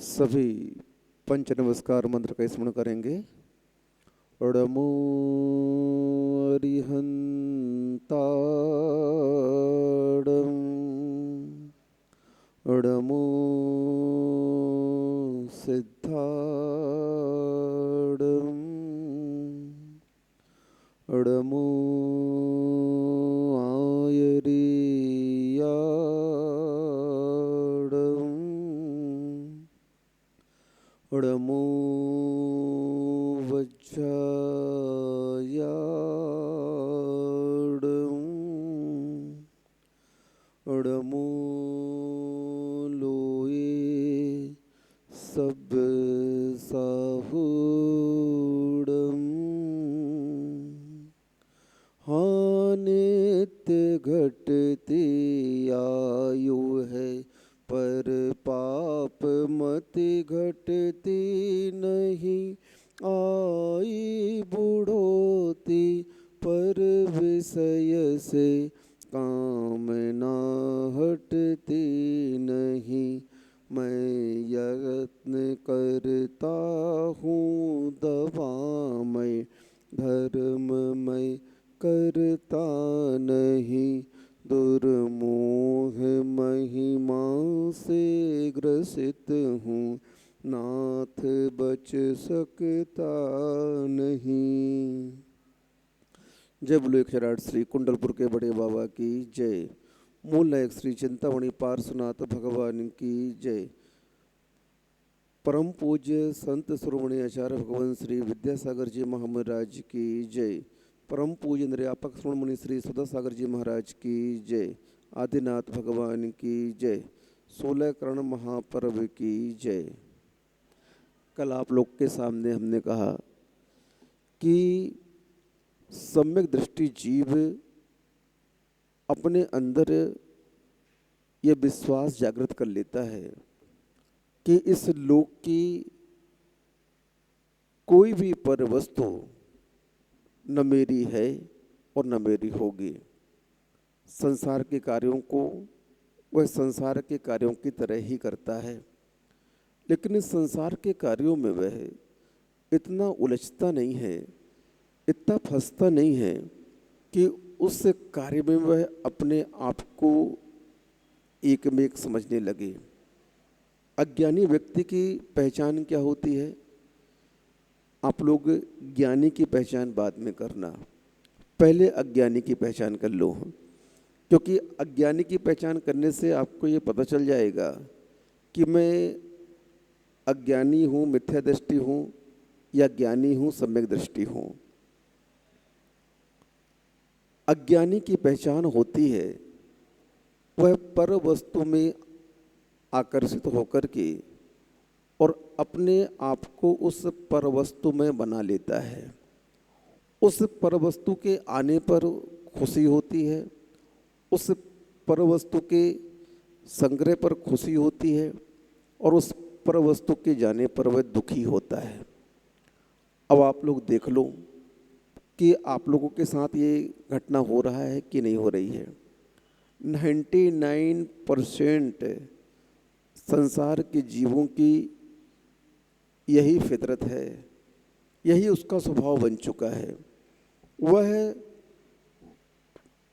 सभी पंच नमस्कार मंत्र का स्मरण करेंगे। ओडमो अरिहंताडम, ओडमो सिद्धाडम, ओडमो आयरियाडम, ओडमो वज्रायाडम, ओडमो लोए सब साहूडम, हानित्य घटती आयु है पर पाप मति घटती नहीं, आई बुढ़ोती पर विषय से कामना हटती नहीं। मैं यत्न करता हूँ दवामय, धर्ममय करता नहीं, दुर्मोह महिमा से ग्रसित हूँ, नाथ बच सकता नहीं। जय बोलो एक शराट श्री कुंडलपुर के बड़े बाबा की जय। मूल नायक श्री चिंतामणि पार्श्वनाथ भगवान की जय। परम पूज्य संत शिरोमणि आचार्य भगवान श्री विद्यासागर जी महाराज की जय। परम पूज्य निर्यापक शिरोमणि श्री सुधासागर जी महाराज की जय। आदिनाथ भगवान की जय। 16 करण महापर्व की जय। कल आप लोग के सामने हमने कहा कि सम्यक दृष्टि जीव अपने अंदर यह विश्वास जागृत कर लेता है कि इस लोक की कोई भी पर वस्तु न मेरी है और न मेरी होगी। संसार के कार्यों को वह संसार के कार्यों की तरह ही करता है, लेकिन इस संसार के कार्यों में वह इतना उलझता नहीं है, इतना फंसता नहीं है कि उस कार्य में वह अपने आप को एक में एक समझने लगे। अज्ञानी व्यक्ति की पहचान क्या होती है? आप लोग ज्ञानी की पहचान बाद में करना, पहले अज्ञानी की पहचान कर लो, क्योंकि अज्ञानी की पहचान करने से आपको ये पता चल जाएगा कि मैं अज्ञानी हूँ, मिथ्या दृष्टि हूँ, या ज्ञानी हूँ, सम्यक दृष्टि हूँ। अज्ञानी की पहचान होती है वह पर वस्तु में आकर्षित होकर के और अपने आप को उस पर वस्तु में बना लेता है। उस पर वस्तु के आने पर खुशी होती है, उस पर वस्तु के संग्रह पर खुशी होती है, और उस पर वस्तु के जाने पर वह दुखी होता है। अब आप लोग देख लो कि आप लोगों के साथ ये घटना हो रहा है कि नहीं हो रही है। 99% संसार के जीवों की यही फितरत है, यही उसका स्वभाव बन चुका है। वह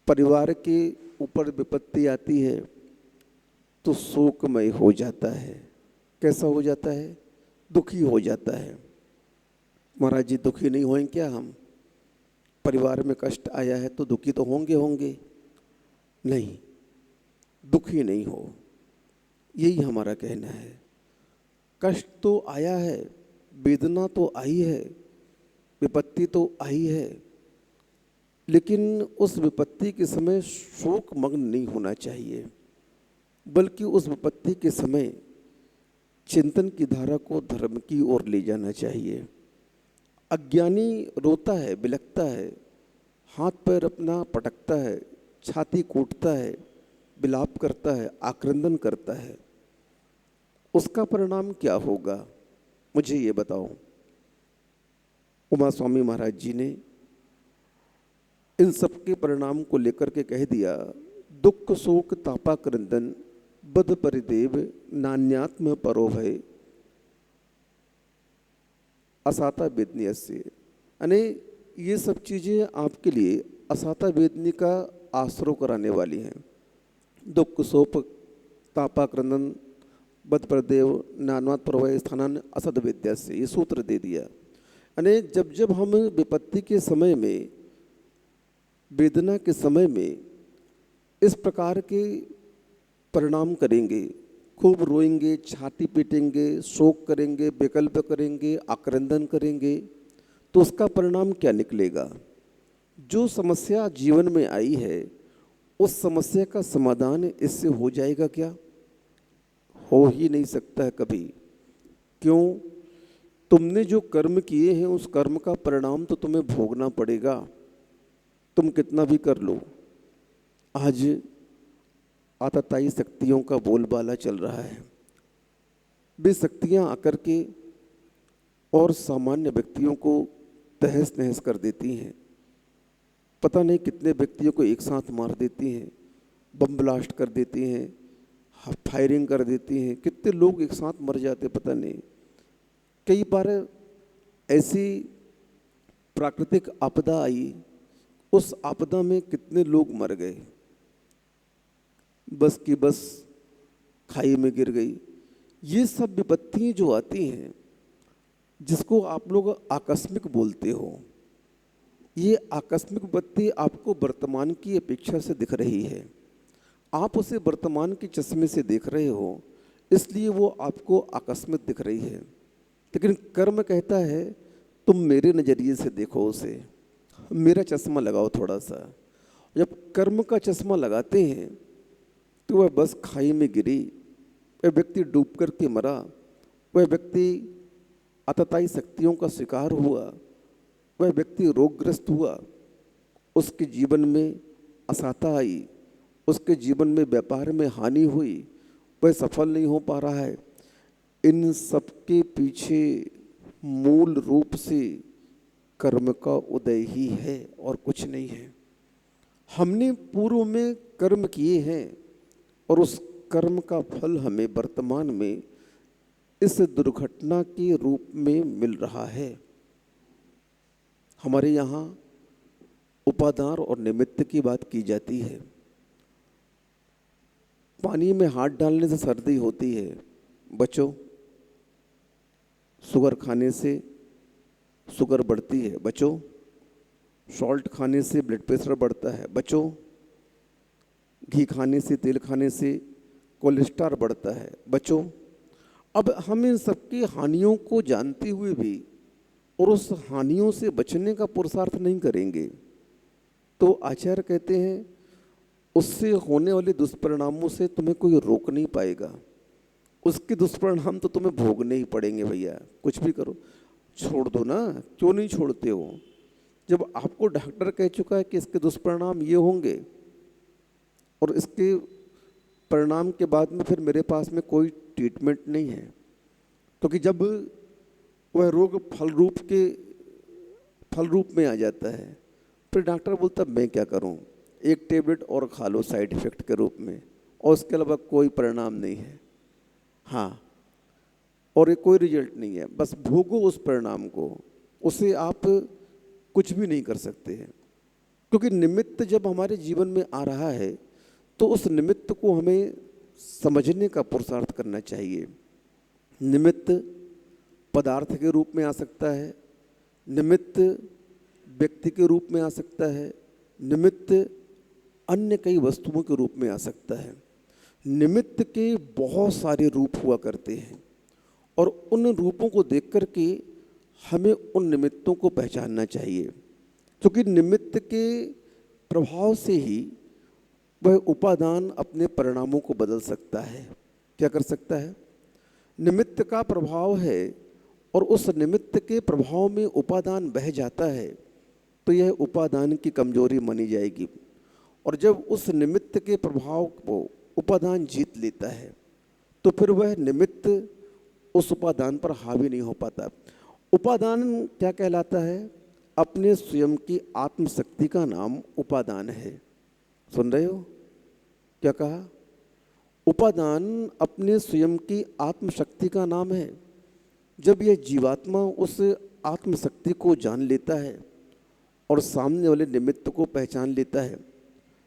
परिवार के ऊपर विपत्ति आती है तो शोकमय हो जाता है। कैसा हो जाता है? दुखी हो जाता है। महाराज जी दुखी नहीं होंगे क्या? हम परिवार में कष्ट आया है तो दुखी तो होंगे? नहीं, दुखी नहीं हो, यही हमारा कहना है। कष्ट तो आया है, वेदना तो आई है, विपत्ति तो आई है, लेकिन उस विपत्ति के समय शोक मग्न नहीं होना चाहिए, बल्कि उस विपत्ति के समय चिंतन की धारा को धर्म की ओर ले जाना चाहिए। अज्ञानी रोता है, बिलखता है, हाथ पैर अपना पटकता है, छाती कूटता है, विलाप करता है, आक्रंदन करता है। उसका परिणाम क्या होगा? मुझे ये बताओ। उमा स्वामी महाराज जी ने इन सब के परिणाम को लेकर के कह दिया, दुख शोक तापा क्रंदन बद परिदेव नान्यात्म परो भय असाता वेदनी से, यानी ये सब चीज़ें आपके लिए असाता वेदनी का आश्रय कराने वाली हैं। दुख शोक तापा क्रंदन बद प्रदेव नानवात प्रवय स्थानन असद विद्या से, ये सूत्र दे दिया। यानी जब जब हम विपत्ति के समय में, वेदना के समय में इस प्रकार के परिणाम करेंगे, खूब रोएंगे, छाती पीटेंगे, शोक करेंगे, विकल्प करेंगे, आक्रंदन करेंगे, तो उसका परिणाम क्या निकलेगा? जो समस्या जीवन में आई है उस समस्या का समाधान इससे हो जाएगा क्या? हो ही नहीं सकता है कभी। क्यों? तुमने जो कर्म किए हैं उस कर्म का परिणाम तो तुम्हें भोगना पड़ेगा, तुम कितना भी कर लो। आज आतताई शक्तियों का बोलबाला चल रहा है। वे शक्तियां आकर के और सामान्य व्यक्तियों को तहस नहस कर देती हैं। पता नहीं कितने व्यक्तियों को एक साथ मार देती हैं, बम ब्लास्ट कर देती हैं, फायरिंग कर देती हैं, कितने लोग एक साथ मर जाते पता नहीं। कई बार ऐसी प्राकृतिक आपदा आई, उस आपदा में कितने लोग मर गए, बस की बस खाई में गिर गई। ये सब विपत्तियां जो आती हैं, जिसको आप लोग आकस्मिक बोलते हो, ये आकस्मिक विपत्ति आपको वर्तमान की अपेक्षा से दिख रही है, आप उसे वर्तमान के चश्मे से देख रहे हो, इसलिए वो आपको आकस्मिक दिख रही है। लेकिन कर्म कहता है तुम मेरे नज़रिए से देखो उसे, मेरा चश्मा लगाओ थोड़ा सा। जब कर्म का चश्मा लगाते हैं तो वह बस खाई में गिरी, वह व्यक्ति डूब कर के मरा, वह व्यक्ति आतताई शक्तियों का शिकार हुआ, वह व्यक्ति रोगग्रस्त हुआ, उसके जीवन में असाता आई, उसके जीवन में व्यापार में हानि हुई, वह सफल नहीं हो पा रहा है। इन सब के पीछे मूल रूप से कर्म का उदय ही है और कुछ नहीं है। हमने पूर्व में कर्म किए हैं और उस कर्म का फल हमें वर्तमान में इस दुर्घटना के रूप में मिल रहा है। हमारे यहाँ उपादान और निमित्त की बात की जाती है। पानी में हाथ डालने से सर्दी होती है, बचो। शुगर खाने से शुगर बढ़ती है, बचो। सॉल्ट खाने से ब्लड प्रेशर बढ़ता है, बचो। घी खाने से, तेल खाने से कोलेस्ट्रॉल बढ़ता है, बचो। अब हम इन सबकी हानियों को जानते हुए भी और उस हानियों से बचने का पुरुषार्थ नहीं करेंगे तो आचार्य कहते हैं उससे होने वाले दुष्परिणामों से तुम्हें कोई रोक नहीं पाएगा। उसके दुष्परिणाम तो तुम्हें भोगने ही पड़ेंगे भैया, कुछ भी करो। छोड़ दो ना, क्यों नहीं छोड़ते हो? जब आपको डॉक्टर कह चुका है कि इसके दुष्परिणाम ये होंगे और इसके परिणाम के बाद में फिर मेरे पास में कोई ट्रीटमेंट नहीं है, क्योंकि जब वह रोग फल रूप में आ जाता है फिर डॉक्टर बोलता मैं क्या करूं, एक टेबलेट और खा लो साइड इफेक्ट के रूप में, और उसके अलावा कोई परिणाम नहीं है। हाँ, और ये कोई रिजल्ट नहीं है, बस भोगो उस परिणाम को, उसे आप कुछ भी नहीं कर सकते हैं। क्योंकि निमित्त जब हमारे जीवन में आ रहा है तो उस निमित्त को हमें समझने का पुरुषार्थ करना चाहिए। निमित्त पदार्थ के रूप में आ सकता है, निमित्त व्यक्ति के रूप में आ सकता है, निमित्त अन्य कई वस्तुओं के रूप में आ सकता है। निमित्त के बहुत सारे रूप हुआ करते हैं और उन रूपों को देख कर के हमें उन निमित्तों को पहचानना चाहिए, क्योंकि निमित्त के प्रभाव से ही वह उपादान अपने परिणामों को बदल सकता है। क्या कर सकता है? निमित्त का प्रभाव है और उस निमित्त के प्रभाव में उपादान बह जाता है तो यह उपादान की कमजोरी मानी जाएगी, और जब उस निमित्त के प्रभाव को उपादान जीत लेता है तो फिर वह निमित्त उस उपादान पर हावी नहीं हो पाता। उपादान क्या कहलाता है? अपने स्वयं की आत्मशक्ति का नाम उपादान है। सुन रहे हो क्या कहा? उपादान अपने स्वयं की आत्मशक्ति का नाम है। जब यह जीवात्मा उस आत्मशक्ति को जान लेता है और सामने वाले निमित्त को पहचान लेता है।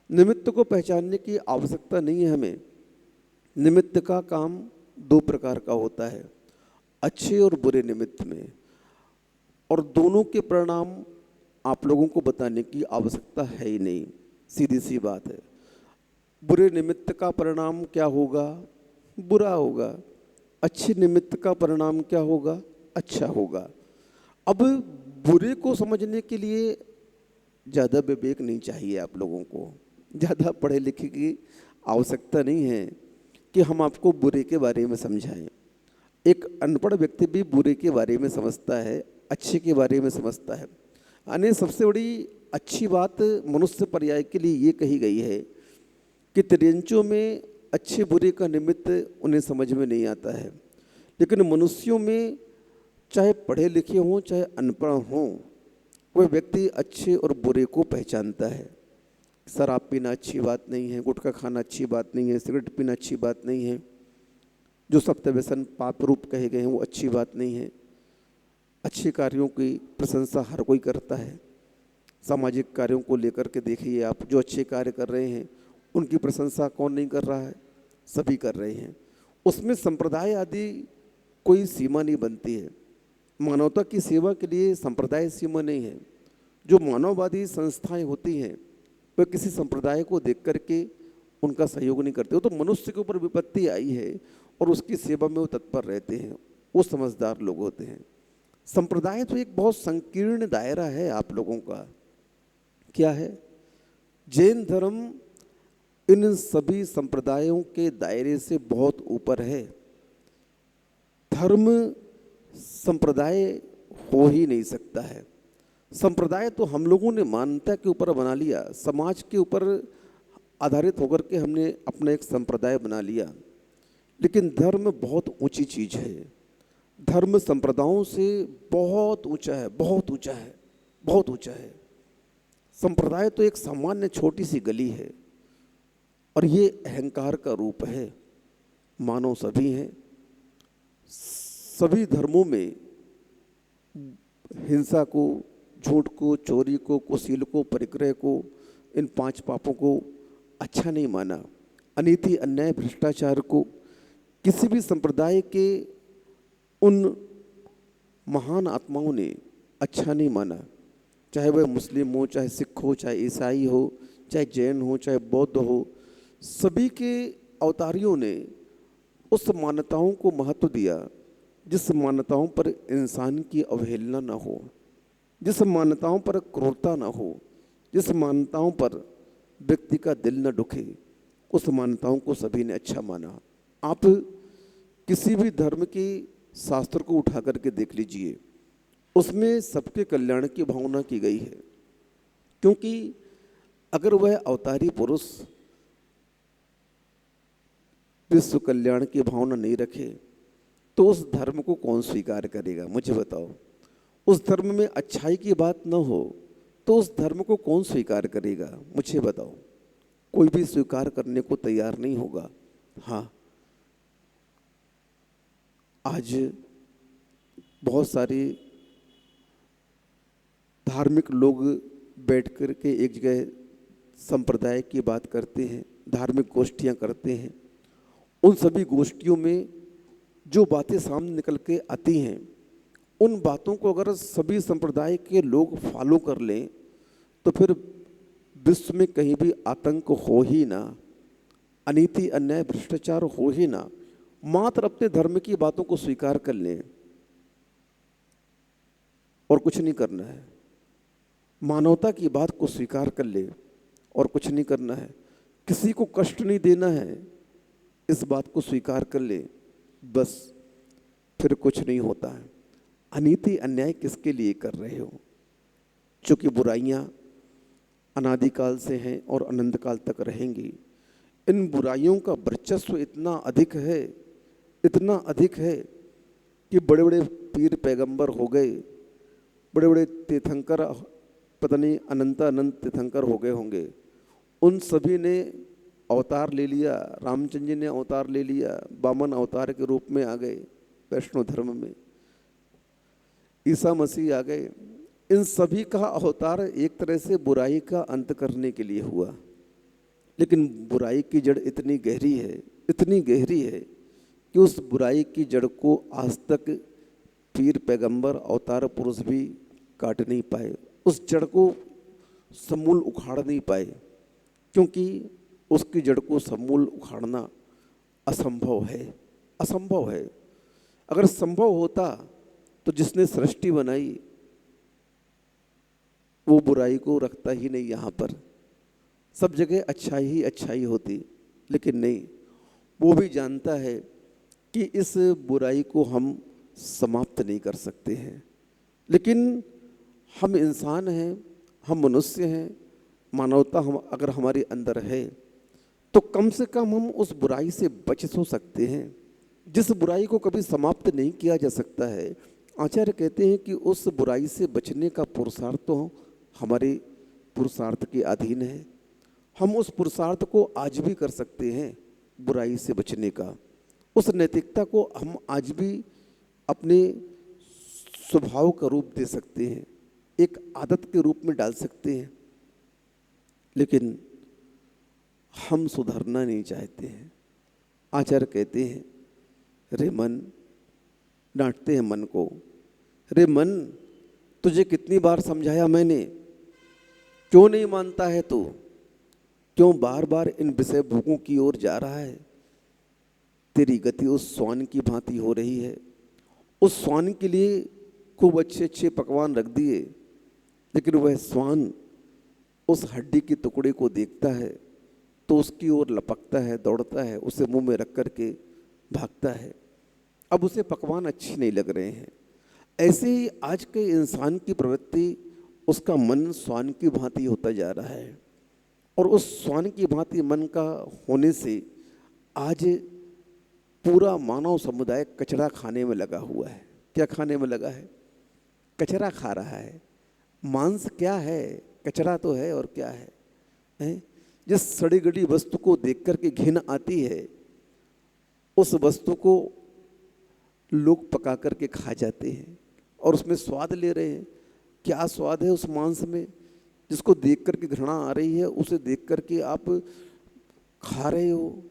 निमित्त को पहचानने की आवश्यकता नहीं है हमें। निमित्त का काम दो प्रकार का होता है, अच्छे और बुरे निमित्त में, और दोनों के परिणाम आप लोगों को बताने की आवश्यकता है ही नहीं, सीधी सी बात है। बुरे निमित्त का परिणाम क्या होगा? बुरा होगा। अच्छे निमित्त का परिणाम क्या होगा? अच्छा होगा। अब बुरे को समझने के लिए ज़्यादा विवेक नहीं चाहिए आप लोगों को, ज़्यादा पढ़े लिखे की आवश्यकता नहीं है कि हम आपको बुरे के बारे में समझाएं। एक अनपढ़ व्यक्ति भी बुरे के बारे में समझता है, अच्छे के बारे में समझता है। यानी सबसे बड़ी अच्छी बात मनुष्य पर्याय के लिए ये कही गई है कि त्रियंचों में अच्छे बुरे का निमित्त उन्हें समझ में नहीं आता है, लेकिन मनुष्यों में चाहे पढ़े लिखे हों चाहे अनपढ़ हों, वह व्यक्ति अच्छे और बुरे को पहचानता है। शराब पीना अच्छी बात नहीं है, गुटखा खाना अच्छी बात नहीं है, सिगरेट पीना अच्छी बात नहीं है, जो सप्त व्यसन पाप रूप कहे गए हैं वो अच्छी बात नहीं है। अच्छे कार्यों की प्रशंसा हर कोई करता है। सामाजिक कार्यों को लेकर के देखिए आप, जो अच्छे कार्य कर रहे हैं उनकी प्रशंसा कौन नहीं कर रहा है? सभी कर रहे हैं। उसमें संप्रदाय आदि कोई सीमा नहीं बनती है। मानवता की सेवा के लिए संप्रदाय सीमा नहीं है। जो मानववादी संस्थाएं होती हैं वह किसी संप्रदाय को देख करके उनका सहयोग नहीं करते। वो तो मनुष्य के ऊपर विपत्ति आई है और उसकी सेवा में वो तत्पर रहते हैं, वो समझदार लोग होते हैं। संप्रदाय तो एक बहुत संकीर्ण दायरा है आप लोगों का। क्या है? जैन धर्म इन सभी संप्रदायों के दायरे से बहुत ऊपर है। धर्म संप्रदाय हो ही नहीं सकता है। संप्रदाय तो हम लोगों ने मान्यता के ऊपर बना लिया, समाज के ऊपर आधारित होकर के हमने अपना एक संप्रदाय बना लिया, लेकिन धर्म बहुत ऊंची चीज है। धर्म संप्रदायों से बहुत ऊंचा है, बहुत ऊंचा है, बहुत ऊंचा है। संप्रदाय तो एक सामान्य छोटी सी गली है और ये अहंकार का रूप है। मानव सभी हैं। सभी धर्मों में हिंसा को, झूठ को, चोरी को, कुशील को, परिग्रह को, इन 5 पापों को अच्छा नहीं माना। अनीति, अन्याय, भ्रष्टाचार को किसी भी संप्रदाय के उन महान आत्माओं ने अच्छा नहीं माना। चाहे वह मुस्लिम हो, चाहे सिख हो, चाहे ईसाई हो, चाहे जैन हो, चाहे बौद्ध हो, सभी के अवतारियों ने उस मान्यताओं को महत्व दिया जिस मान्यताओं पर इंसान की अवहेलना न हो, जिस मान्यताओं पर क्रूरता न हो, जिस मान्यताओं पर व्यक्ति का दिल न दुखे, उस मान्यताओं को सभी ने अच्छा माना। आप किसी भी धर्म के शास्त्र को उठा करके देख लीजिए, उसमें सबके कल्याण की भावना की गई है। क्योंकि अगर वह अवतारी पुरुष विश्व कल्याण की भावना नहीं रखे तो उस धर्म को कौन स्वीकार करेगा? मुझे बताओ। उस धर्म में अच्छाई की बात न हो तो उस धर्म को कौन स्वीकार करेगा? मुझे बताओ। कोई भी स्वीकार करने को तैयार नहीं होगा। हाँ, आज बहुत सारे धार्मिक लोग बैठ कर के एक जगह संप्रदाय की बात करते हैं, धार्मिक गोष्ठियां करते हैं। उन सभी गोष्ठियों में जो बातें सामने निकल के आती हैं, उन बातों को अगर सभी संप्रदाय के लोग फॉलो कर लें तो फिर विश्व में कहीं भी आतंक हो ही ना, अनीति, अन्याय, भ्रष्टाचार हो ही ना। मात्र अपने धर्म की बातों को स्वीकार कर लें और कुछ नहीं करना है। मानवता की बात को स्वीकार कर ले और कुछ नहीं करना है। किसी को कष्ट नहीं देना है, इस बात को स्वीकार कर ले, बस फिर कुछ नहीं होता है। अनीति, अन्याय किसके लिए कर रहे हो? चूंकि बुराइयां अनादिकाल से हैं और अनंत काल तक रहेंगी। इन बुराइयों का वर्चस्व इतना अधिक है, इतना अधिक है कि बड़े बड़े पीर पैगंबर हो गए, बड़े बड़े तीर्थंकर, पता नहीं अनंत तीर्थंकर हो गए होंगे। उन सभी ने अवतार ले लिया। रामचंद्र जी ने अवतार ले लिया, वामन अवतार के रूप में आ गए वैष्णव धर्म में। ईसा मसीह आ गए। इन सभी का अवतार एक तरह से बुराई का अंत करने के लिए हुआ, लेकिन बुराई की जड़ इतनी गहरी है, इतनी गहरी है कि उस बुराई की जड़ को आज तक पीर पैगंबर अवतार पुरुष भी काट नहीं पाए, उस जड़ को समूल उखाड़ नहीं पाए, क्योंकि उसकी जड़ को समूल उखाड़ना असंभव है, असंभव है। अगर संभव होता तो जिसने सृष्टि बनाई वो बुराई को रखता ही नहीं यहाँ पर, सब जगह अच्छाई ही अच्छाई होती, लेकिन नहीं, वो भी जानता है कि इस बुराई को हम समाप्त नहीं कर सकते हैं। लेकिन हम इंसान हैं, हम मनुष्य हैं, मानवता हम अगर हमारे अंदर है तो कम से कम हम उस बुराई से बच तो सकते हैं जिस बुराई को कभी समाप्त नहीं किया जा सकता है। आचार्य कहते हैं कि उस बुराई से बचने का पुरुषार्थ तो हमारे पुरुषार्थ के अधीन है। हम उस पुरुषार्थ को आज भी कर सकते हैं बुराई से बचने का। उस नैतिकता को हम आज भी अपने स्वभाव का रूप दे सकते हैं, एक आदत के रूप में डाल सकते हैं, लेकिन हम सुधरना नहीं चाहते हैं। आचार्य कहते हैं, रे मन, डांटते हैं मन को, रे मन, तुझे कितनी बार समझाया मैंने, क्यों नहीं मानता है तू? क्यों बार बार इन विषय भोगों की ओर जा रहा है? तेरी गति उस स्वान की भांति हो रही है। उस स्वान के लिए खूब अच्छे अच्छे पकवान रख दिए, लेकिन वह स्वान उस हड्डी के टुकड़े को देखता है तो उसकी ओर लपकता है, दौड़ता है, उसे मुंह में रख करके भागता है। अब उसे पकवान अच्छे नहीं लग रहे हैं। ऐसे ही आज के इंसान की प्रवृत्ति, उसका मन स्वान की भांति होता जा रहा है, और उस स्वान की भांति मन का होने से आज पूरा मानव समुदाय कचरा खाने में लगा हुआ है। क्या खाने में लगा है? कचरा खा रहा है। मांस क्या है? कचरा तो है, और क्या है, हैं? जिस सड़ी गली वस्तु को देख करके घिन आती है, उस वस्तु को लोग पका करके खा जाते हैं और उसमें स्वाद ले रहे हैं। क्या स्वाद है उस मांस में? जिसको देख करके घृणा आ रही है, उसे देख करके आप खा रहे हो,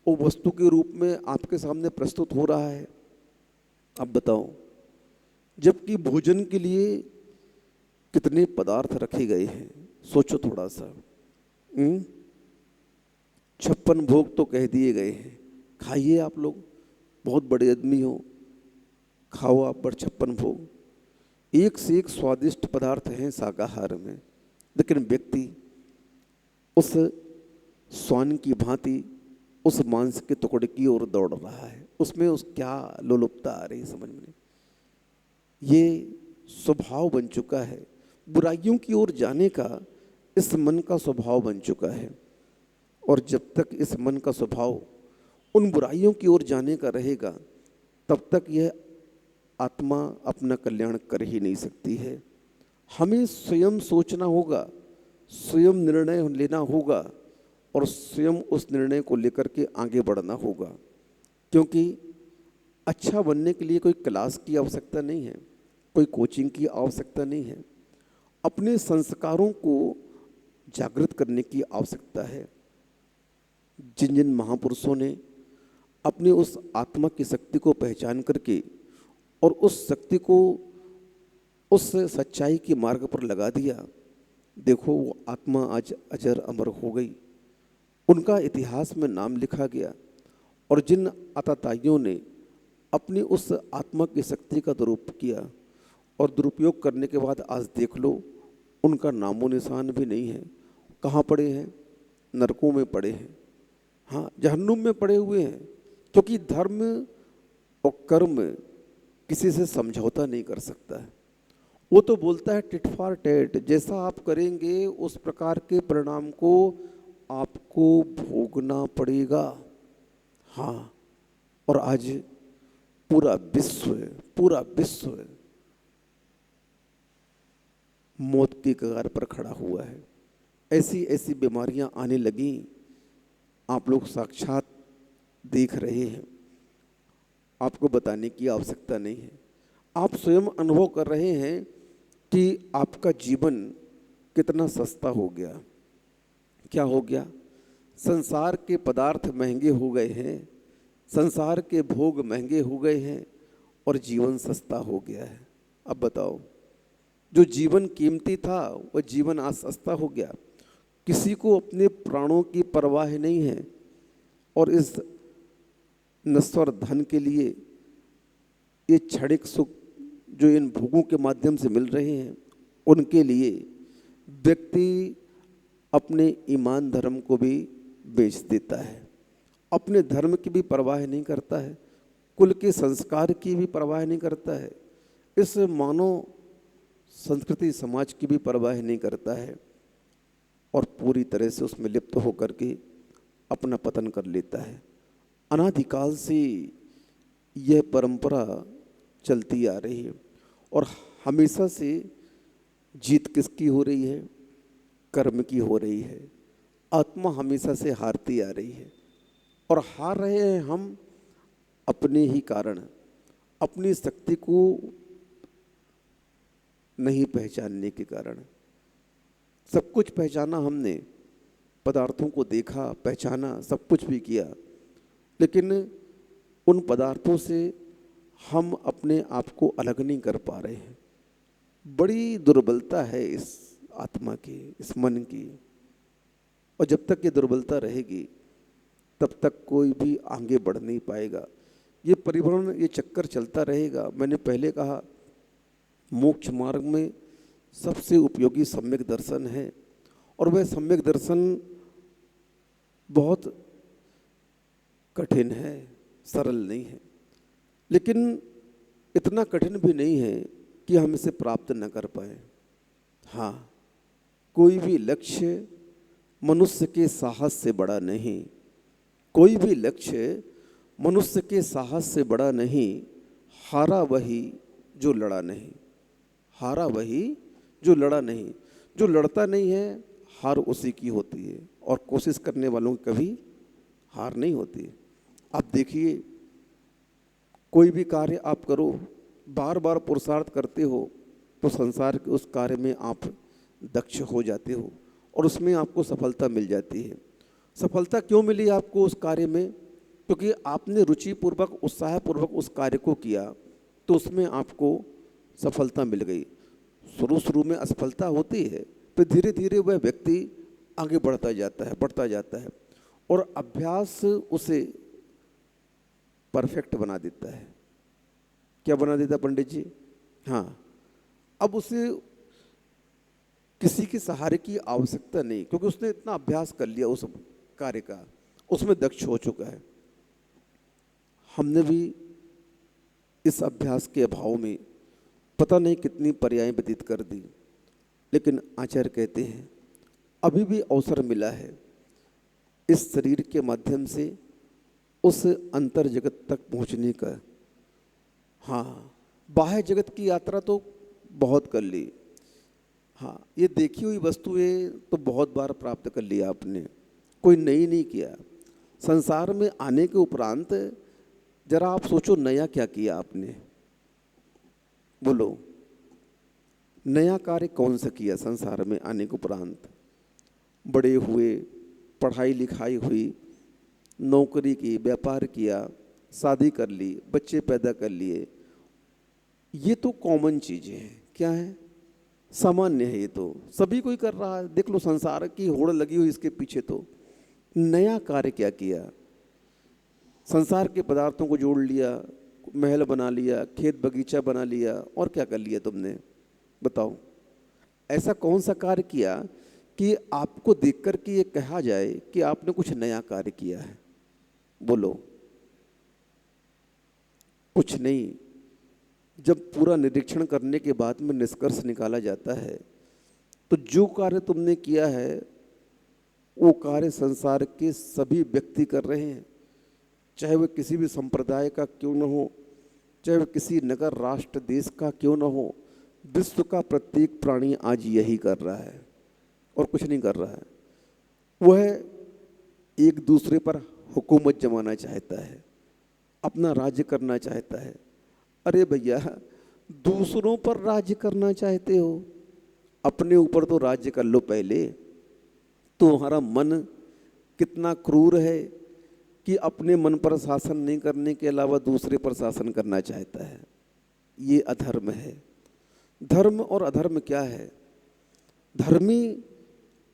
वो वस्तु के रूप में आपके सामने प्रस्तुत हो रहा है। अब बताओ, जबकि भोजन के लिए कितने पदार्थ रखे गए हैं, सोचो थोड़ा सा। 56 भोग तो कह दिए गए हैं, खाइए आप लोग, बहुत बड़े आदमी हो, खाओ आप पर 56 भोग। एक से एक स्वादिष्ट पदार्थ हैं शाकाहार में, लेकिन व्यक्ति उस स्वान की भांति उस मांस के टुकड़े की ओर दौड़ रहा है। उसमें उस क्या लोलुपता आ रही समझ में नहीं। ये स्वभाव बन चुका है, बुराइयों की ओर जाने का इस मन का स्वभाव बन चुका है। और जब तक इस मन का स्वभाव उन बुराइयों की ओर जाने का रहेगा, तब तक यह आत्मा अपना कल्याण कर ही नहीं सकती है। हमें स्वयं सोचना होगा, स्वयं निर्णय लेना होगा, और स्वयं उस निर्णय को लेकर के आगे बढ़ना होगा। क्योंकि अच्छा बनने के लिए कोई क्लास की आवश्यकता नहीं है, कोई कोचिंग की आवश्यकता नहीं है। अपने संस्कारों को जागृत करने की आवश्यकता है। जिन जिन महापुरुषों ने अपने उस आत्मा की शक्ति को पहचान करके और उस शक्ति को उस सच्चाई के मार्ग पर लगा दिया, देखो वो आत्मा आज अजर अमर हो गई, उनका इतिहास में नाम लिखा गया। और जिन आताताइयों ने अपनी उस आत्मा की शक्ति का दुरुपयोग किया और दुरुपयोग करने के बाद आज देख लो उनका नामो निशान भी नहीं है। कहाँ पड़े हैं? नरकों में पड़े हैं, हाँ, जहन्नुम में पड़े हुए हैं। क्योंकि धर्म और कर्म किसी से समझौता नहीं कर सकता है। वो तो बोलता है टिट फॉर टेट, जैसा आप करेंगे उस प्रकार के परिणाम को आपको भोगना पड़ेगा। हाँ, और आज पूरा विश्व मौत की कगार पर खड़ा हुआ है। ऐसी ऐसी बीमारियां आने लगी, आप लोग साक्षात देख रहे हैं, आपको बताने की आवश्यकता नहीं है। आप स्वयं अनुभव कर रहे हैं कि आपका जीवन कितना सस्ता हो गया। क्या हो गया? संसार के पदार्थ महंगे हो गए हैं, संसार के भोग महंगे हो गए हैं और जीवन सस्ता हो गया है। अब बताओ, जो जीवन कीमती था वह जीवन आज सस्ता हो गया। किसी को अपने प्राणों की परवाह नहीं है और इस नश्वर धन के लिए, ये क्षणिक सुख जो इन भोगों के माध्यम से मिल रहे हैं, उनके लिए व्यक्ति अपने ईमान धर्म को भी बेच देता है, अपने धर्म की भी परवाह नहीं करता है, कुल के संस्कार की भी परवाह नहीं करता है, इस मानव संस्कृति समाज की भी परवाह नहीं करता है और पूरी तरह से उसमें लिप्त होकर के अपना पतन कर लेता है। अनादिकाल से यह परंपरा चलती आ रही है और हमेशा से जीत किसकी हो रही है? कर्म की हो रही है। आत्मा हमेशा से हारती आ रही है और हार रहे हैं हम अपने ही कारण, अपनी शक्ति को नहीं पहचानने के कारण। सब कुछ पहचाना हमने, पदार्थों को देखा, पहचाना, सब कुछ भी किया, लेकिन उन पदार्थों से हम अपने आप को अलग नहीं कर पा रहे हैं। बड़ी दुर्बलता है इस आत्मा की, इस मन की, और जब तक ये दुर्बलता रहेगी तब तक कोई भी आगे बढ़ नहीं पाएगा। ये परिभ्रमण, ये चक्कर चलता रहेगा। मैंने पहले कहा, मोक्ष मार्ग में सबसे उपयोगी सम्यक दर्शन है और वह सम्यक दर्शन बहुत कठिन है, सरल नहीं है, लेकिन इतना कठिन भी नहीं है कि हम इसे प्राप्त न कर पाए। हाँ, कोई भी लक्ष्य मनुष्य के साहस से बड़ा नहीं, कोई भी लक्ष्य मनुष्य के साहस से बड़ा नहीं। हारा वही जो लड़ा नहीं, हारा वही जो लड़ा नहीं। जो लड़ता नहीं है, हार उसी की होती है और कोशिश करने वालों की कभी हार नहीं होती। आप देखिए, कोई भी कार्य आप करो, बार बार पुरुषार्थ करते हो तो संसार के उस कार्य में आप दक्ष हो जाते हो और उसमें आपको सफलता मिल जाती है। सफलता क्यों मिली आपको उस कार्य में? क्योंकि आपने रुचिपूर्वक, उत्साहपूर्वक उस कार्य को किया तो उसमें आपको सफलता मिल गई। शुरू में असफलता होती है, फिर धीरे धीरे वह व्यक्ति आगे बढ़ता जाता है और अभ्यास उसे परफेक्ट बना देता है। क्या बना देता पंडित जी? हाँ, अब उसे किसी के सहारे की आवश्यकता नहीं, क्योंकि उसने इतना अभ्यास कर लिया उस कार्य का, उसमें दक्ष हो चुका है। हमने भी इस अभ्यास के अभाव में पता नहीं कितनी पर्याय व्यतीत कर दी, लेकिन आचार्य कहते हैं अभी भी अवसर मिला है इस शरीर के माध्यम से उस अंतर जगत तक पहुंचने का। हाँ, बाह्य जगत की यात्रा तो बहुत कर ली, हाँ, ये देखी हुई वस्तुएं तो बहुत बार प्राप्त कर लिया आपने, कोई नई नहीं किया। संसार में आने के उपरांत जरा आप सोचो, नया क्या किया आपने? बोलो, नया कार्य कौन सा किया संसार में आने के उपरांत? बड़े हुए, पढ़ाई लिखाई हुई, नौकरी की, व्यापार किया, शादी कर ली, बच्चे पैदा कर लिए, ये तो कॉमन चीज़ें हैं। क्या है? सामान्य है, ये तो सभी कोई कर रहा है। देख लो, संसार की होड़ लगी हुई इसके पीछे। तो नया कार्य क्या किया? संसार के पदार्थों को जोड़ लिया, महल बना लिया, खेत बगीचा बना लिया, और क्या कर लिया तुमने? बताओ, ऐसा कौन सा कार्य किया कि आपको देख कर के ये कहा जाए कि आपने कुछ नया कार्य किया है? बोलो, कुछ नहीं। जब पूरा निरीक्षण करने के बाद में निष्कर्ष निकाला जाता है तो जो कार्य तुमने किया है वो कार्य संसार के सभी व्यक्ति कर रहे हैं, चाहे वह किसी भी संप्रदाय का क्यों न हो, चाहे वह किसी नगर, राष्ट्र, देश का क्यों न हो। विश्व का प्रत्येक प्राणी आज यही कर रहा है और कुछ नहीं कर रहा है। वह एक दूसरे पर हुकूमत जमाना चाहता है, अपना राज्य करना चाहता है। अरे भैया, दूसरों पर राज्य करना चाहते हो, अपने ऊपर तो राज्य कर लो पहले। तुम्हारा मन कितना क्रूर है कि अपने मन पर शासन नहीं करने के अलावा दूसरे पर शासन करना चाहता है। ये अधर्म है। धर्म और अधर्म क्या है? धर्मी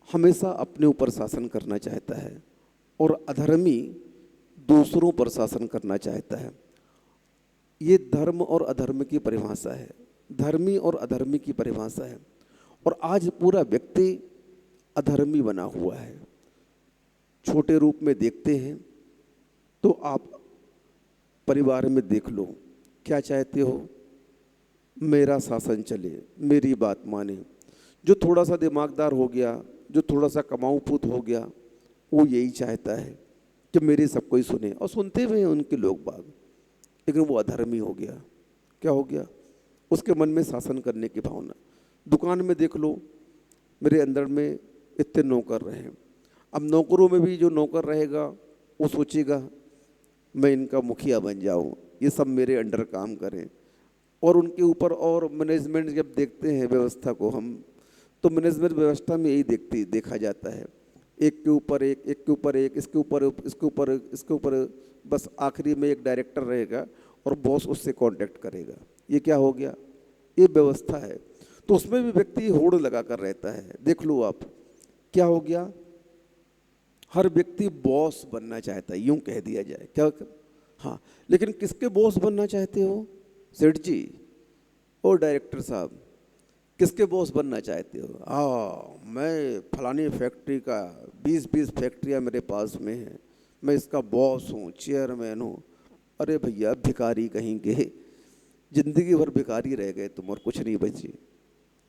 हमेशा अपने ऊपर शासन करना चाहता है और अधर्मी दूसरों पर शासन करना चाहता है। ये धर्म और अधर्म की परिभाषा है, धर्मी और अधर्मी की परिभाषा है। और आज पूरा व्यक्ति अधर्मी बना हुआ है। छोटे रूप में देखते हैं तो आप परिवार में देख लो, क्या चाहते हो? मेरा शासन चले, मेरी बात माने। जो थोड़ा सा दिमागदार हो गया, जो थोड़ा सा कमाऊ पूत हो गया, वो यही चाहता है कि मेरे सब कोई सुने, और सुनते हुए हैं उनके लोग बाग, लेकिन वो अधर्मी हो गया। क्या हो गया? उसके मन में शासन करने की भावना। दुकान में देख लो, मेरे अंदर में इतने नौकर रहे हैं। अब नौकरों में भी जो नौकर रहेगा वो सोचेगा मैं इनका मुखिया बन जाऊं, ये सब मेरे अंडर काम करें। और उनके ऊपर और मैनेजमेंट जब देखते हैं व्यवस्था को हम, तो मैनेजमेंट व्यवस्था में यही देखा जाता है, एक के ऊपर एक, एक के ऊपर एक, इसके ऊपर इसके ऊपर इसके ऊपर, बस आखिरी में एक डायरेक्टर रहेगा और बॉस उससे कांटेक्ट करेगा। ये क्या हो गया? ये व्यवस्था है। तो उसमें भी व्यक्ति होड़ लगा कर रहता है। देख लो आप, क्या हो गया? हर व्यक्ति बॉस बनना चाहता है, यूं कह दिया जाए। क्या? हाँ, लेकिन किसके बॉस बनना चाहते हो? सेठ जी और डायरेक्टर साहब, किसके बॉस बनना चाहते हो? मैं फलानी फैक्ट्री का 20-20 फैक्ट्रियाँ मेरे पास में हैं, मैं इसका बॉस हूँ, चेयरमैन हूँ। अरे भैया, भिखारी कहीं के, जिंदगी भर भिखारी रह गए तुम और कुछ नहीं बची।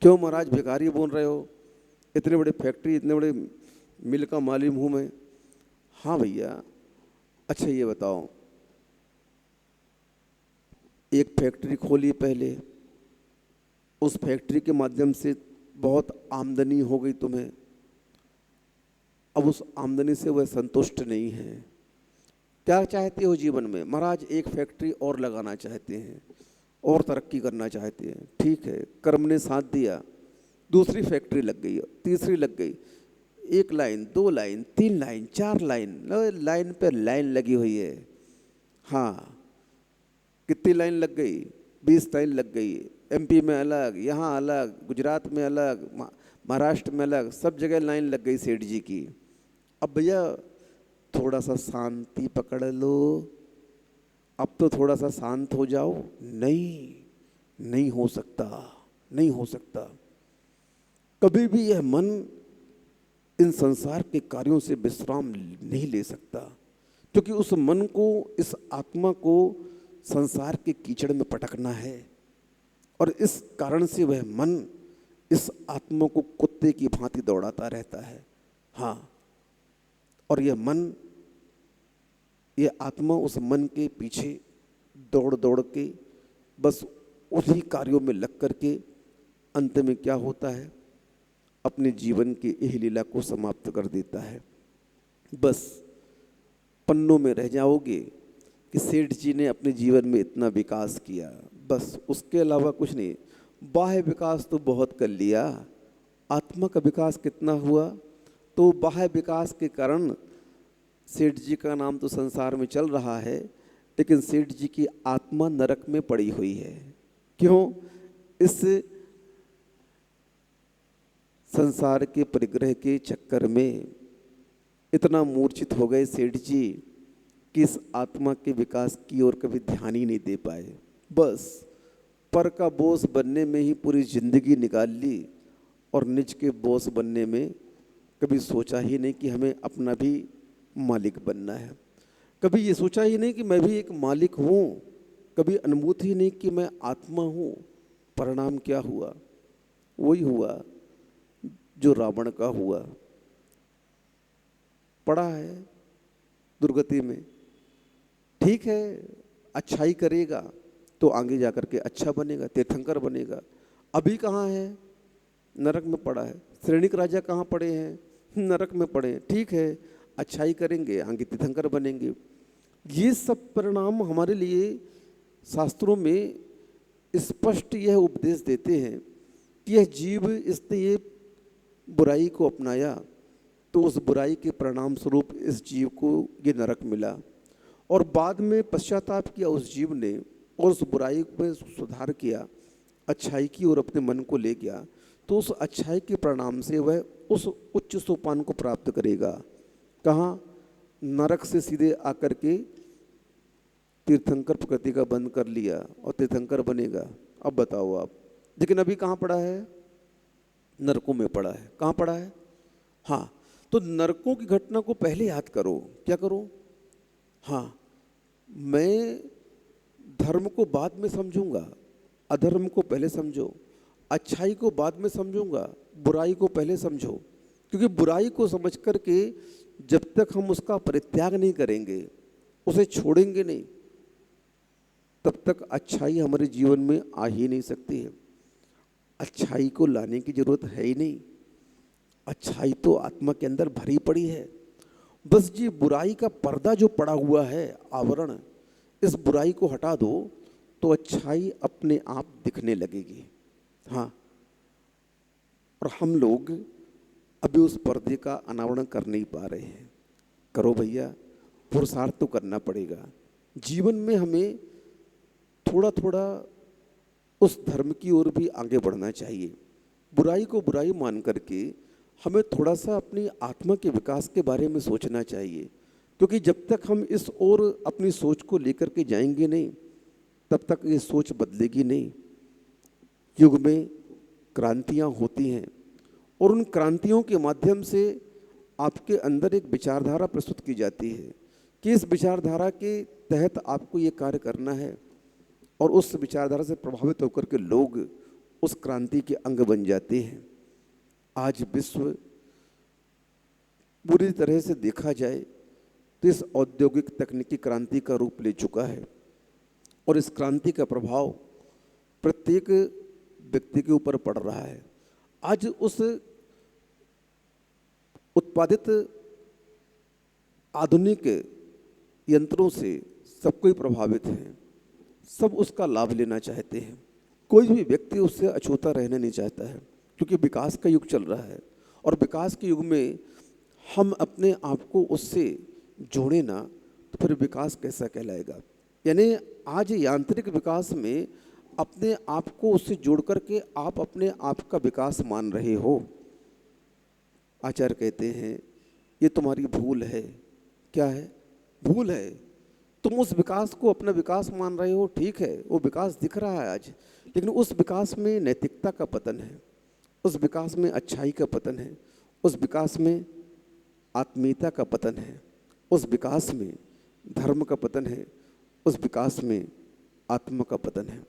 क्यों महाराज भिखारी बोल रहे हो? इतने बड़े फैक्ट्री, इतने बड़े मिल का मालिक हूँ मैं। हाँ भैया, अच्छा ये बताओ, एक फैक्ट्री खोली पहले, उस फैक्ट्री के माध्यम से बहुत आमदनी हो गई तुम्हें, अब उस आमदनी से वह संतुष्ट नहीं है। क्या चाहते हो जीवन में? महाराज एक फैक्ट्री और लगाना चाहते हैं और तरक्की करना चाहते हैं। ठीक है, कर्म ने साथ दिया, दूसरी फैक्ट्री लग गई, तीसरी लग गई, 1 line, 2 line, 3 line, 4 line, line पे लाइन लगी हुई है। हाँ, कितनी लाइन लग गई? 20 लाइन लग गई। एमपी में अलग, यहाँ अलग, गुजरात में अलग, महाराष्ट्र में अलग, सब जगह लाइन लग गई सेठ जी की। अब भैया थोड़ा सा शांति पकड़ लो, अब तो थोड़ा सा शांत हो जाओ। नहीं, नहीं हो सकता, नहीं हो सकता। कभी भी यह मन इन संसार के कार्यों से विश्राम नहीं ले सकता, क्योंकि उस मन को, इस आत्मा को संसार के कीचड़ में पटकना है। और इस कारण से वह मन इस आत्मा को कुत्ते की भांति दौड़ाता रहता है। हाँ, और यह मन, यह आत्मा उस मन के पीछे दौड़ दौड़ के बस उसी कार्यों में लग करके अंत में क्या होता है? अपने जीवन की यह लीला को समाप्त कर देता है। बस पन्नों में रह जाओगे कि सेठ जी ने अपने जीवन में इतना विकास किया, बस उसके अलावा कुछ नहीं। बाह्य विकास तो बहुत कर लिया, आत्मा का विकास कितना हुआ? तो बाह्य विकास के कारण सेठ जी का नाम तो संसार में चल रहा है, लेकिन सेठ जी की आत्मा नरक में पड़ी हुई है। क्यों? इस संसार के परिग्रह के चक्कर में इतना मूर्छित हो गए सेठ जी कि इस आत्मा के विकास की ओर कभी ध्यान ही नहीं दे पाए। बस पर का बोझ बनने में ही पूरी जिंदगी निकाल ली और निज के बोझ बनने में कभी सोचा ही नहीं कि हमें अपना भी मालिक बनना है। कभी ये सोचा ही नहीं कि मैं भी एक मालिक हूँ। कभी अनुभूति ही नहीं कि मैं आत्मा हूँ। परिणाम क्या हुआ? वही हुआ जो रावण का हुआ। पड़ा है दुर्गति में। ठीक है, अच्छाई करेगा तो आगे जाकर के अच्छा बनेगा, तीर्थंकर बनेगा। अभी कहाँ है? नरक में पड़ा है। श्रेणिक राजा कहाँ पड़े हैं? नरक में पड़े हैं। ठीक है, अच्छाई करेंगे, आगे तीर्थंकर बनेंगे। ये सब परिणाम हमारे लिए शास्त्रों में स्पष्ट यह उपदेश देते हैं कि यह जीव इसने ये बुराई को अपनाया तो उस बुराई के परिणाम स्वरूप इस जीव को ये नरक मिला, और बाद में पश्चाताप किया उस जीव ने और उस बुराई में सुधार किया, अच्छाई की ओर अपने मन को ले गया, तो उस अच्छाई के परिणाम से वह उस उच्च सोपान को प्राप्त करेगा। कहाँ? नरक से सीधे आकर के तीर्थंकर प्रकृति का बंद कर लिया और तीर्थंकर बनेगा। अब बताओ आप, लेकिन अभी कहाँ पड़ा है? नरकों में पड़ा है। कहाँ पड़ा है? हाँ, तो नरकों की घटना को पहले याद करो। क्या करो? हाँ, मैं धर्म को बाद में समझूंगा, अधर्म को पहले समझो, अच्छाई को बाद में समझूंगा, बुराई को पहले समझो। क्योंकि बुराई को समझ करके जब तक हम उसका परित्याग नहीं करेंगे, उसे छोड़ेंगे नहीं, तब तक अच्छाई हमारे जीवन में आ ही नहीं सकती है। अच्छाई को लाने की जरूरत है ही नहीं, अच्छाई तो आत्मा के अंदर भरी पड़ी है। बस ये बुराई का पर्दा जो पड़ा हुआ है, आवरण, इस बुराई को हटा दो तो अच्छाई अपने आप दिखने लगेगी। हाँ, और हम लोग अभी उस पर्दे का अनावरण कर नहीं पा रहे हैं। करो भैया, पुरुषार्थ तो करना पड़ेगा। जीवन में हमें थोड़ा थोड़ा उस धर्म की ओर भी आगे बढ़ना चाहिए। बुराई को बुराई मान करके हमें थोड़ा सा अपनी आत्मा के विकास के बारे में सोचना चाहिए, क्योंकि जब तक हम इस ओर अपनी सोच को लेकर के जाएंगे नहीं, तब तक ये सोच बदलेगी नहीं। युग में क्रांतियाँ होती हैं और उन क्रांतियों के माध्यम से आपके अंदर एक विचारधारा प्रस्तुत की जाती है कि इस विचारधारा के तहत आपको ये कार्य करना है, और उस विचारधारा से प्रभावित होकर के लोग उस क्रांति के अंग बन जाते हैं। आज विश्व पूरी तरह से देखा जाए तो इस औद्योगिक तकनीकी क्रांति का रूप ले चुका है, और इस क्रांति का प्रभाव प्रत्येक व्यक्ति के ऊपर पड़ रहा है। आज उस उत्पादित आधुनिक यंत्रों से सब कोई प्रभावित है, सब उसका लाभ लेना चाहते हैं। कोई भी व्यक्ति उससे अछूता रहना नहीं चाहता है, क्योंकि विकास का युग चल रहा है, और विकास के युग में हम अपने आप को उससे जोड़े ना तो फिर विकास कैसा कहलाएगा। यानी आज यांत्रिक विकास में अपने आप को उससे जोड़ करके आप अपने आप का विकास मान रहे हो। आचार्य कहते हैं ये तुम्हारी भूल है। क्या है? भूल है। तुम उस विकास को अपना विकास मान रहे हो, ठीक है, वो विकास दिख रहा है आज, लेकिन उस विकास में नैतिकता का पतन है, उस विकास में अच्छाई का पतन है, उस विकास में आत्मीयता का पतन है, उस विकास में धर्म का पतन है, उस विकास में आत्मा का पतन है।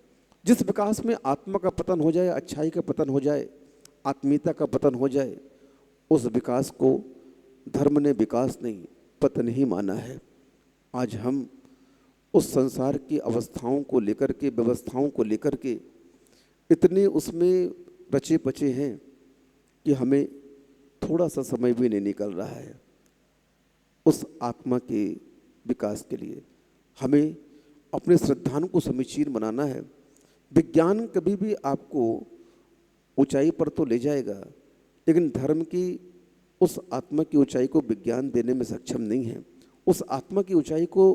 जिस विकास में आत्मा का पतन हो जाए, अच्छाई का पतन हो जाए, आत्मीयता का पतन हो जाए, उस विकास को धर्म ने विकास नहीं पतन ही माना है। आज हम उस संसार की अवस्थाओं को लेकर के, व्यवस्थाओं को लेकर के इतने उसमें रचे पचे हैं कि हमें थोड़ा सा समय भी नहीं निकल रहा है उस आत्मा के विकास के लिए। हमें अपने श्रद्धान को समीचीन बनाना है। विज्ञान कभी भी आपको ऊंचाई पर तो ले जाएगा, लेकिन धर्म की उस आत्मा की ऊंचाई को विज्ञान देने में सक्षम नहीं है। उस आत्मा की ऊंचाई को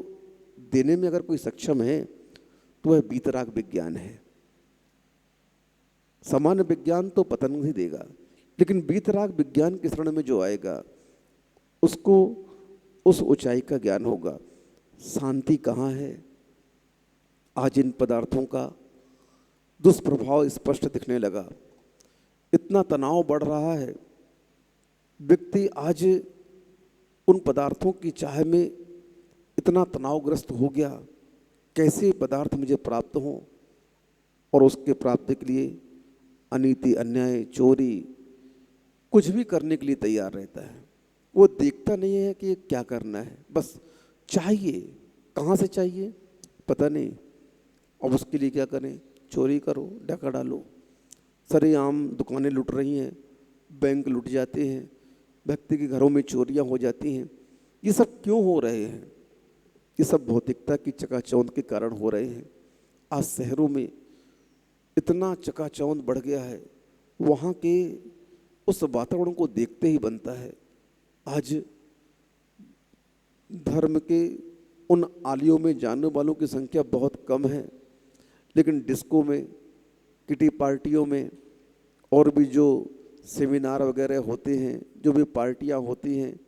देने में अगर कोई सक्षम है तो वह वीतराग विज्ञान है। सामान्य विज्ञान तो पतन ही देगा, लेकिन वीतराग विज्ञान के शरण में जो आएगा उसको उस ऊंचाई का ज्ञान होगा। शांति कहाँ है? आज इन पदार्थों का दुष्प्रभाव स्पष्ट दिखने लगा। इतना तनाव बढ़ रहा है, व्यक्ति आज उन पदार्थों की चाह में इतना तनावग्रस्त हो गया, कैसे पदार्थ मुझे प्राप्त हों, और उसके प्राप्ति के लिए अनीति, अन्याय, चोरी, कुछ भी करने के लिए तैयार रहता है। वो देखता नहीं है कि क्या करना है, बस चाहिए। कहाँ से चाहिए पता नहीं, अब उसके लिए क्या करें? चोरी करो, डाका डालो, सरेआम दुकानें लुट रही हैं, बैंक लुट जाते हैं, व्यक्ति के घरों में चोरियां हो जाती हैं। ये सब क्यों हो रहे हैं? ये सब भौतिकता की चकाचौंध के कारण हो रहे हैं। आज शहरों में इतना चकाचौंध बढ़ गया है, वहाँ के उस वातावरण को देखते ही बनता है। आज धर्म के उन आलियों में जाने वालों की संख्या बहुत कम है, लेकिन डिस्को में, किटी पार्टियों में और भी जो सेमिनार वगैरह होते हैं, जो भी पार्टियां होती हैं,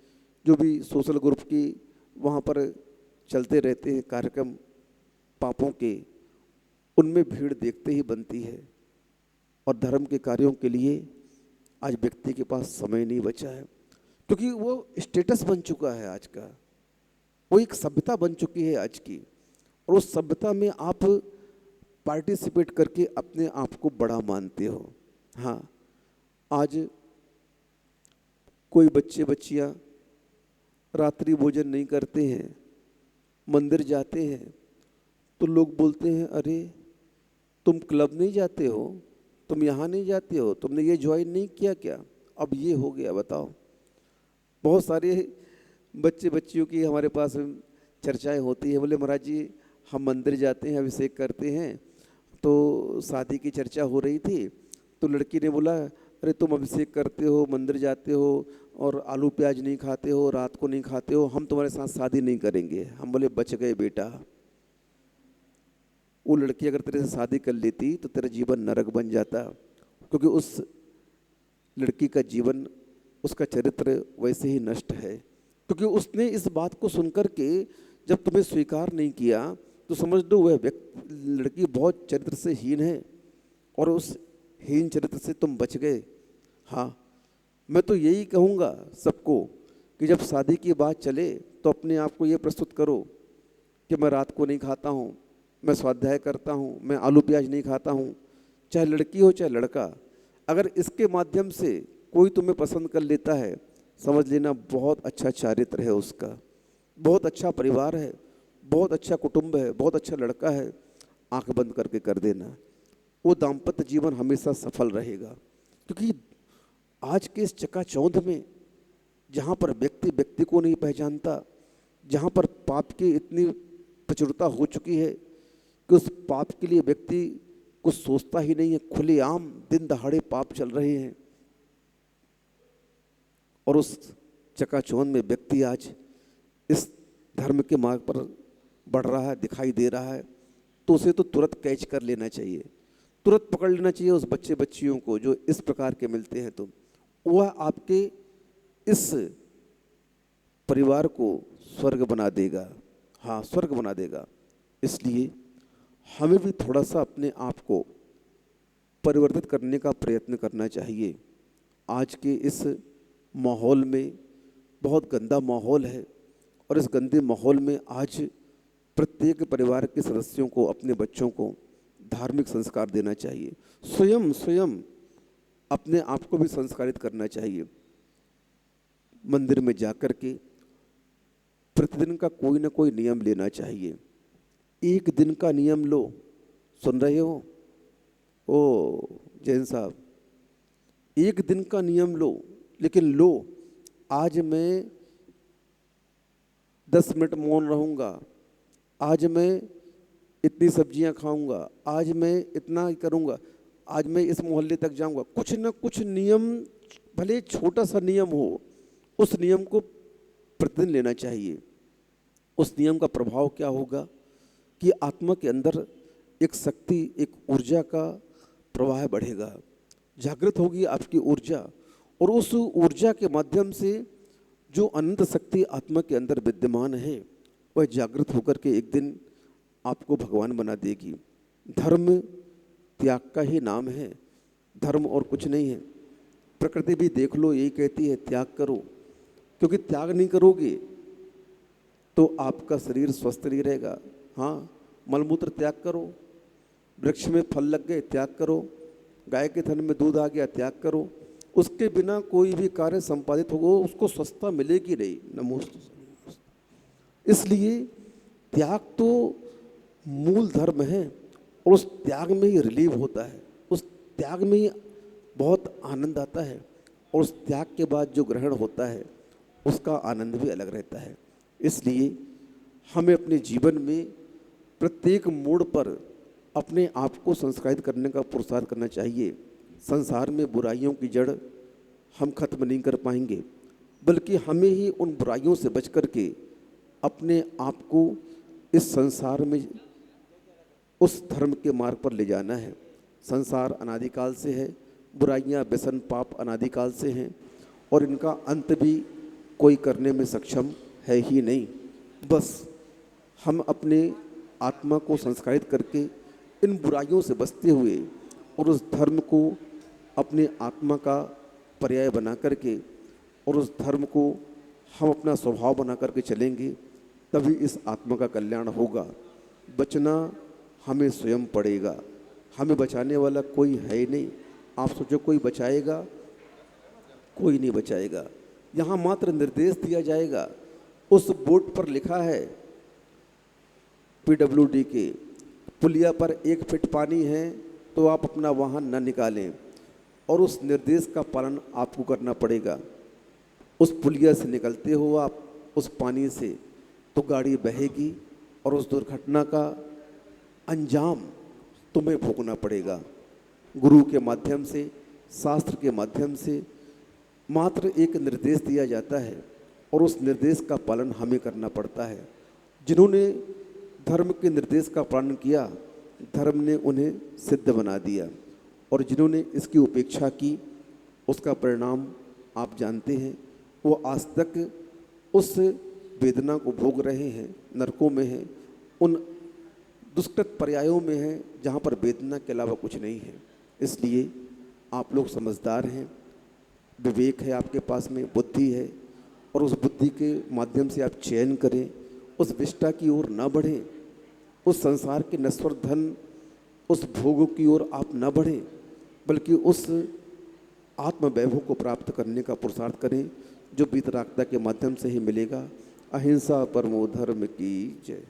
जो भी सोशल ग्रुप की वहाँ पर चलते रहते हैं कार्यक्रम पापों के, उनमें भीड़ देखते ही बनती है। और धर्म के कार्यों के लिए आज व्यक्ति के पास समय नहीं बचा है, क्योंकि वो स्टेटस बन चुका है आज का, वो एक सभ्यता बन चुकी है आज की। और उस सभ्यता में आप पार्टिसिपेट करके अपने आप को बड़ा मानते हो। हाँ, आज कोई बच्चे बच्चियां रात्रि भोजन नहीं करते हैं, मंदिर जाते हैं तो लोग बोलते हैं, अरे तुम क्लब नहीं जाते हो, तुम यहाँ नहीं जाते हो, तुमने ये ज्वाइन नहीं किया क्या? अब ये हो गया, बताओ। बहुत सारे बच्चे बच्चियों की हमारे पास चर्चाएं होती है, बोले महाराज जी हम मंदिर जाते हैं, अभिषेक करते हैं, तो शादी की चर्चा हो रही थी, तो लड़की ने बोला, अरे तुम अभिषेक करते हो, मंदिर जाते हो और आलू प्याज नहीं खाते हो, रात को नहीं खाते हो, हम तुम्हारे साथ शादी नहीं करेंगे। हम बोले बच गए बेटा, वो लड़की अगर तेरे से शादी कर लेती तो तेरा जीवन नरक बन जाता, क्योंकि उस लड़की का जीवन, उसका चरित्र वैसे ही नष्ट है। क्योंकि उसने इस बात को सुनकर के जब तुम्हें स्वीकार नहीं किया तो समझ लो वह लड़की बहुत चरित्र से हीन है, और उस हीन चरित्र से तुम बच गए। हाँ, मैं तो यही कहूँगा सबको कि जब शादी की बात चले तो अपने आप को ये प्रस्तुत करो कि मैं रात को नहीं खाता हूँ, मैं स्वाध्याय करता हूँ, मैं आलू प्याज नहीं खाता हूँ, चाहे लड़की हो चाहे लड़का। अगर इसके माध्यम से कोई तुम्हें पसंद कर लेता है, समझ लेना बहुत अच्छा चारित्र है उसका, बहुत अच्छा परिवार है, बहुत अच्छा कुटुंब है, बहुत अच्छा लड़का है। आंख बंद करके कर देना, वो दाम्पत्य जीवन हमेशा सफल रहेगा। क्योंकि आज के इस चकाचौंध में, जहाँ पर व्यक्ति व्यक्ति को नहीं पहचानता, जहाँ पर पाप की इतनी प्रचुरता हो चुकी है कि उस पाप के लिए व्यक्ति कुछ सोचता ही नहीं है, खुलेआम दिन दहाड़े पाप चल रहे हैं, और उस चकाचौंध में व्यक्ति आज इस धर्म के मार्ग पर बढ़ रहा है, दिखाई दे रहा है, तो उसे तो तुरंत कैच कर लेना चाहिए, तुरंत पकड़ लेना चाहिए उस बच्चे बच्चियों को जो इस प्रकार के मिलते हैं। तो वह आपके इस परिवार को स्वर्ग बना देगा। हाँ, स्वर्ग बना देगा। इसलिए हमें भी थोड़ा सा अपने आप को परिवर्तित करने का प्रयत्न करना चाहिए। आज के इस माहौल में बहुत गंदा माहौल है, और इस गंदे माहौल में आज प्रत्येक परिवार के सदस्यों को, अपने बच्चों को धार्मिक संस्कार देना चाहिए। स्वयं अपने आप को भी संस्कारित करना चाहिए। मंदिर में जाकर के प्रतिदिन का कोई ना कोई नियम लेना चाहिए। एक दिन का नियम लो, सुन रहे हो ओ जैन साहब, एक दिन का नियम लो, लेकिन लो, आज मैं 10 मिनट मौन रहूँगा, आज मैं इतनी सब्जियां खाऊंगा, आज मैं इतना करूंगा, आज मैं इस मोहल्ले तक जाऊंगा। कुछ न कुछ नियम, भले छोटा सा नियम हो, उस नियम को प्रतिदिन लेना चाहिए। उस नियम का प्रभाव क्या होगा कि आत्मा के अंदर एक शक्ति, एक ऊर्जा का प्रवाह बढ़ेगा, जागृत होगी आपकी ऊर्जा, और उस ऊर्जा के माध्यम से जो अनंत शक्ति आत्मा के अंदर विद्यमान है, वह जागृत होकर के एक दिन आपको भगवान बना देगी। धर्म त्याग का ही नाम है, धर्म और कुछ नहीं है। प्रकृति भी देख लो, यही कहती है त्याग करो, क्योंकि त्याग नहीं करोगे तो आपका शरीर स्वस्थ नहीं रहेगा। हाँ, मलमूत्र त्याग करो, वृक्ष में फल लग गए त्याग करो, गाय के थन में दूध आ गया त्याग करो, उसके बिना कोई भी कार्य संपादित होगा उसको स्वस्थता मिलेगी नहीं। नमोस्तुते। इसलिए त्याग तो मूल धर्म है, और उस त्याग में ही रिलीव होता है, उस त्याग में ही बहुत आनंद आता है, और उस त्याग के बाद जो ग्रहण होता है उसका आनंद भी अलग रहता है। इसलिए हमें अपने जीवन में प्रत्येक मोड़ पर अपने आप को संस्कारित करने का पुरुषार्थ करना चाहिए। संसार में बुराइयों की जड़ हम खत्म नहीं कर पाएंगे, बल्कि हमें ही उन बुराइयों से बच कर के अपने आप को इस संसार में उस धर्म के मार्ग पर ले जाना है। संसार अनादिकाल से है, बुराइयां व्यसन पाप अनादिकाल से हैं और इनका अंत भी कोई करने में सक्षम है ही नहीं। बस हम अपने आत्मा को संस्कारित करके इन बुराइयों से बचते हुए और उस धर्म को अपने आत्मा का पर्याय बना करके और उस धर्म को हम अपना स्वभाव बना करके चलेंगे, तभी इस आत्मा का कल्याण होगा। बचना हमें स्वयं पड़ेगा, हमें बचाने वाला कोई है ही नहीं। आप सोचो कोई बचाएगा? कोई नहीं बचाएगा। यहाँ मात्र निर्देश दिया जाएगा। उस बोर्ड पर लिखा है PWD के, पुलिया पर 1 फीट पानी है तो आप अपना वाहन न निकालें, और उस निर्देश का पालन आपको करना पड़ेगा। उस पुलिया से निकलते हो आप उस पानी से, तो गाड़ी बहेगी और उस दुर्घटना का अंजाम तुम्हें भोगना पड़ेगा। गुरु के माध्यम से, शास्त्र के माध्यम से मात्र एक निर्देश दिया जाता है और उस निर्देश का पालन हमें करना पड़ता है। जिन्होंने धर्म के निर्देश का पालन किया, धर्म ने उन्हें सिद्ध बना दिया, और जिन्होंने इसकी उपेक्षा की, उसका परिणाम आप जानते हैं। वो आज तक उस वेदना को भोग रहे हैं, नरकों में हैं, उन दुष्कृत पर्यायों में हैं जहाँ पर वेदना के अलावा कुछ नहीं है। इसलिए आप लोग समझदार हैं, विवेक है आपके पास में, बुद्धि है, और उस बुद्धि के माध्यम से आप चयन करें, उस विष्टा की ओर न बढ़ें, उस संसार के नश्वर धन, उस भोगों की ओर आप न बढ़ें, बल्कि उस आत्मवैभव को प्राप्त करने का पुरुषार्थ करें जो वीतरागता के माध्यम से ही मिलेगा। अहिंसा परमो धर्म की जय।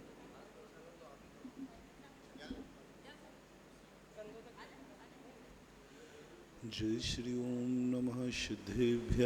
जय श्री ओम नमः सिद्धेभ्यः।